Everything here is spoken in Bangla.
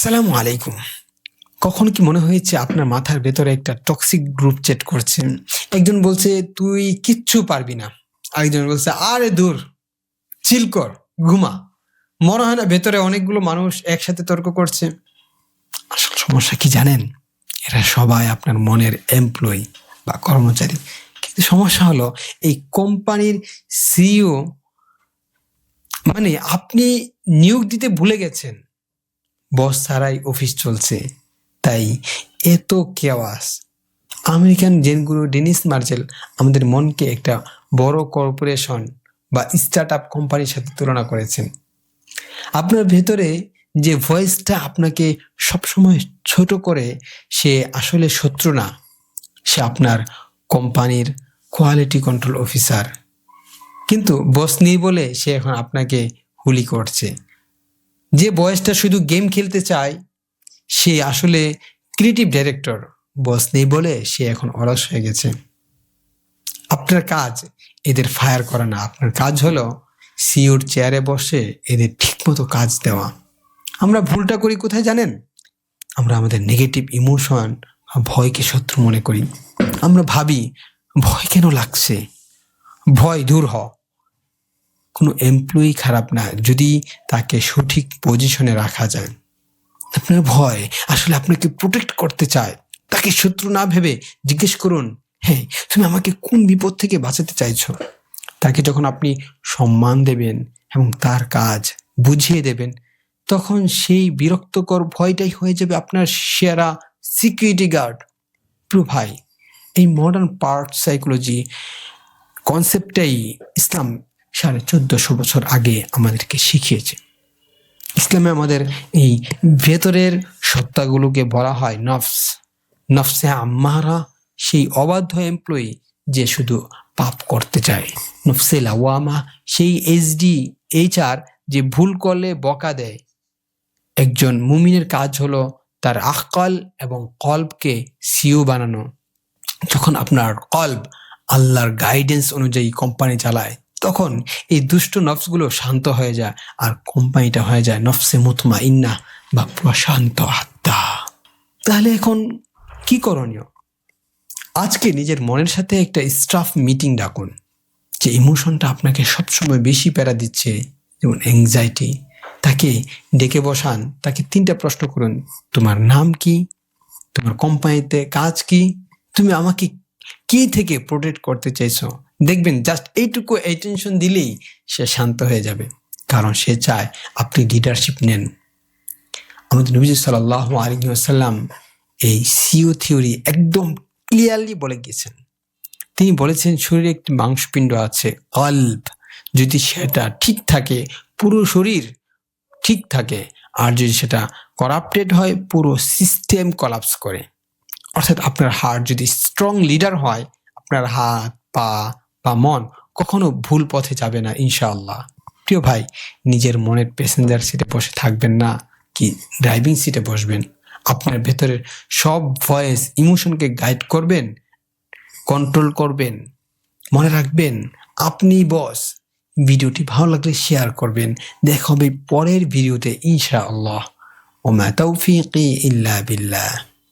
আসসালামু আলাইকুম। কখনো কি মনে হয়েছে আপনার মাথার ভেতরে একটা টক্সিক গ্রুপ চ্যাট করছে? একজন বলছে তুই কিচ্ছু পারবি না, আরেকজন বলছে আরে দূর, চিল কর, ঘুমা। মনে হয় না ভেতরে অনেকগুলো মানুষ একসাথে তর্ক করছে? আসল সমস্যা কি জানেন? এরা সবাই আপনার মনের এমপ্লয়ি বা কর্মচারী, কিন্তু সমস্যা হলো এই কোম্পানির সিইও মানে আপনি নিয়োগ দিতে ভুলে গেছেন। বস ছাড়াই অফিস চলছে, তাই এত কেওয়াস। আমেরিকান জেনগুরু ডেনিস মার্জেল আমাদের মনকে একটা বড় কর্পোরেশন বা স্টার্ট আপ কোম্পানির সাথে তুলনা করেছেন। আপনার ভেতরে যে ভয়েসটা আপনাকে সবসময় ছোট করে, সে আসলে শত্রু না, সে আপনার কোম্পানির কোয়ালিটি কন্ট্রোল অফিসার। কিন্তু বস নেই বলে সে এখন আপনাকে হুলি করছে। যে বয়সটা শুধু গেম খেলতে চায়, সে আসলে ক্রিয়েটিভ ডাইরেক্টর। বস নেই বলে সে এখন অলস হয়ে গেছে। আপনার কাজ এদের ফায়ার করা না, আপনার কাজ হলো সিওর চেয়ারে বসে এদের ঠিকমতো কাজ দেওয়া। আমরা ভুলটা করি কোথায় জানেন? আমরা আমাদের নেগেটিভ ইমোশন বা ভয়কে শত্রু মনে করি। আমরা ভাবি ভয় কেন লাগছে, ভয় দূর হ। কোনো এমপ্লয়ি খারাপ না যদি তাকে সঠিক পজিশনে রাখা যায়। আপনার ভয় আসলে আপনাকে প্রোটেক্ট করতে চায়। তাকে শত্রু না ভেবে জিজ্ঞেস করুন, হ্যাঁ তুমি আমাকে কোন বিপদ থেকে বাঁচাতে চাইছো? তাকে যখন আপনি সম্মান দেবেন এবং তার কাজ বুঝিয়ে দেবেন, তখন সেই বিরক্তকর ভয়টাই হয়ে যাবে আপনার সেরা সিকিউরিটি গার্ড। প্রিয় ভাই, এই মডার্ন পার্ট সাইকোলজি কনসেপ্টটাই ইসলাম 1450 বছর আগে আমাদেরকে শিখিয়েছে। ইসলামে আমাদের এই ভেতরের সত্তাগুলোকে বলা হয় নফস। নফসে আম্মারা সেই অবাধ্য এমপ্লয়ি যে শুধু পাপ করতে চায়। নফসে লাওয়ামা সেই এইচআর যে ভুল করলে বকা দেয়। একজন মুমিনের কাজ হলো তার আক্কাল এবং কলবকে সিও বানানো। যখন আপনার কলব আল্লাহর গাইডেন্স অনুযায়ী কোম্পানি চালায়, তখন এই দুষ্ট নফসগুলো শান্ত হয়ে যায় আর কোম্পানিটা হয়ে যায় নফসে মুতমাইন্না বা প্রশান্ত আত্মা। তাহলে এখন কি করণীয়? আজকে নিজের মনের সাথে একটা স্টাফ মিটিং ডাকুন। যে ইমোশনটা আপনাকে সবসময় বেশি প্যারা দিচ্ছে, যেমন অ্যাংজাইটি, তাকে ডেকে বসান। তাকে 3টা প্রশ্ন করুন: তোমার নাম কি? তোমার কোম্পানিতে কাজ কি? তুমি আমাকে কি থেকে প্রোটেক্ট করতে চাইছো? দেখবেন জাস্ট এইটুকু অ্যাটেনশন দিলেই সে শান্ত হয়ে যাবে, কারণ সে চায় আপনি লিডারশিপ নেন। আমাদের নবী সাল্লাল্লাহু আলাইহি ওয়াসাল্লাম এই সিও থিওরি একদম ক্লিয়ারলি বলে গিয়েছেন। তিনি বলেছেন শরীরে একটি মাংসপিণ্ড আছে কলব, যদি সেটা ঠিক থাকে পুরো শরীর ঠিক থাকে, আর যদি সেটা করাপ্টেড হয় পুরো সিস্টেম কলাপস করে। অর্থাৎ আপনার হার্ট যদি স্ট্রং লিডার হয়, আপনার হাত পা বা মন কখনো ভুল পথে যাবে না ইনশাআল্লাহ। প্রিয় ভাই, নিজের মনের প্যাসেঞ্জার সিটে বসে থাকবেন না কি ড্রাইভিং সিটে বসবেন? আপনার ভেতরের সব ভয়েস ইমোশনকে গাইড করবেন, কন্ট্রোল করবেন। মনে রাখবেন আপনি বস। ভিডিওটি ভালো লাগলে শেয়ার করবেন। দেখা হবে পরের ভিডিওতে ইনশাআল্লাহ। ওমা তৌফিকি ইল্লা বিল্লাহ।